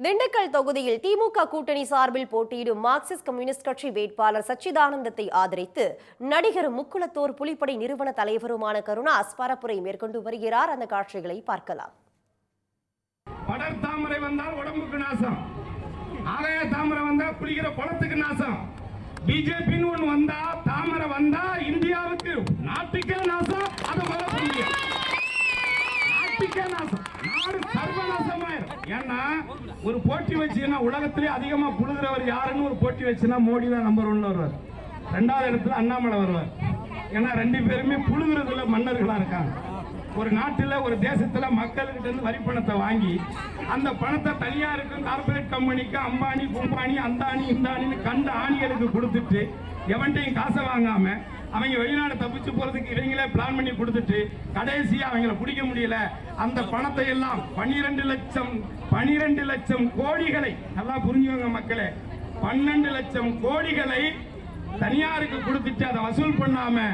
திண்டுக்கல் தொகுதியில் திமுக கூட்டணி சார்பில் போட்டியிடும் மார்க்சிஸ்ட் கம்யூனிஸ்ட் கட்சி வேட்பாளர் சச்சிதானந்தத்தை ஆதரித்து நடிகர் முக்குளத்தோர் புலிப்படை நிறுவன தலைவருமான கருணாஸ் பரப்புரை மேற்கொண்டு வருகிறார். அந்த காட்சிகளை பார்க்கலாம். படர் தாமரை வந்தால் உடம்புக்கு நாசம், ஆகாய தாமரை வந்தா குளிக்கிற குளத்துக்கு நாசம். பிஜேபின்னு ஒண்ணு வந்தா, தாமரை வந்தா இந்தியாவுக்கு நாட்டுக்கே நாசம். அது நாட்டுக்கே நாசம், நாடு சர்வநாசமாயிரும். ஏன்னா ஒரு போட்டி வச்சுன்னா உலகத்திலே அதிகமா புழுகிறவர் யாருன்னு ஒரு போட்டி வச்சுன்னா மோடி தான் நம்பர் 1 வருவார். 2வது இடத்துல அண்ணாமலை வருவார். ஏன்னா 2 பேருமே புழுகிறதுல மன்னர்களா இருக்காங்க. ஒரு நாட்டில் ஒரு தேசத்துல மக்கள்கிட்ட இருந்து வரி பணத்தை வாங்கி அந்த பணத்தை தனியாருக்கும் கார்பரேட் கம்பெனிக்கு அம்பானி கும்பானி அந்தானி இந்தானின்னு கண்ட ஆணிகளுக்கு கொடுத்துட்டு எவன்ட்டையும் காசை வாங்காம அவங்க வெளிநாடு தப்பிச்சு போறதுக்கு இவங்களே பிளான் பண்ணி கொடுத்துட்டு கடைசியா அவங்களை பிடிக்க முடியல. அந்த பணத்தை எல்லாம் 12 லட்சம் கோடிகளை, நல்லா புரிஞ்சுவாங்க மக்களே, 12 லட்சம் கோடிகளை தனியாருக்கு கொடுத்துட்டு அதை வசூல் பண்ணாம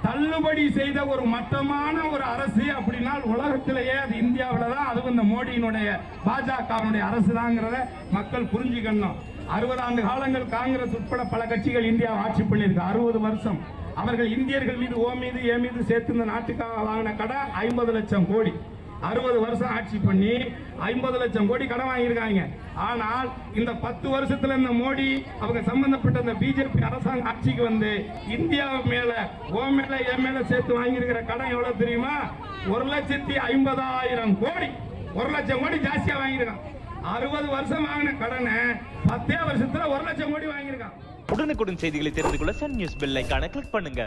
தள்ளுபடி செய்த ஒரு மட்டமான ஒரு அரசு அப்படின்னா உலகத்திலேயே அது இந்தியாவில் தான். அதுவும் இந்த மோடியினுடைய பாஜகவினுடைய அரசு தாங்கிறத மக்கள் புரிஞ்சுக்கணும். 60 ஆண்டு காலங்கள் காங்கிரஸ் உட்பட பல கட்சிகள் இந்தியாவை ஆட்சி பண்ணியிருக்கு. 60 வருஷம் அவர்கள் இந்தியர்கள் மீது ஓ மீது ஏ மீது சேர்த்து இந்த நாட்டுக்காக வாங்கின கடன் 50 லட்சம் கோடி. 60 வருஷம் ஆட்சி பண்ணி 50 லட்சம் கோடி கடன் வாங்கியிருக்காங்க. ஆனால் இந்த 10 வருஷத்துல இந்த மோடி அவங்க சம்பந்தப்பட்ட இந்த பிஜேபி அரசாங்க ஆட்சிக்கு வந்து இந்தியா மேல ஓ மேல என் மேல சேர்த்து வாங்கியிருக்கிற கடன் எவ்வளவு தெரியுமா? 1,50,000 கோடி. 1 லட்சம் கோடி ஜாஸ்தியா வாங்கியிருக்கான். 60 வருஷம் வாங்கின கடனை 10 வருஷத்துல 1 லட்சம் கோடி வாங்கியிருக்கான். உடனுக்குடன் செய்திகளை தெரிந்து கொள்ள சன் நியூஸ் பெல் ஐகானை கிளிக் பண்ணுங்க.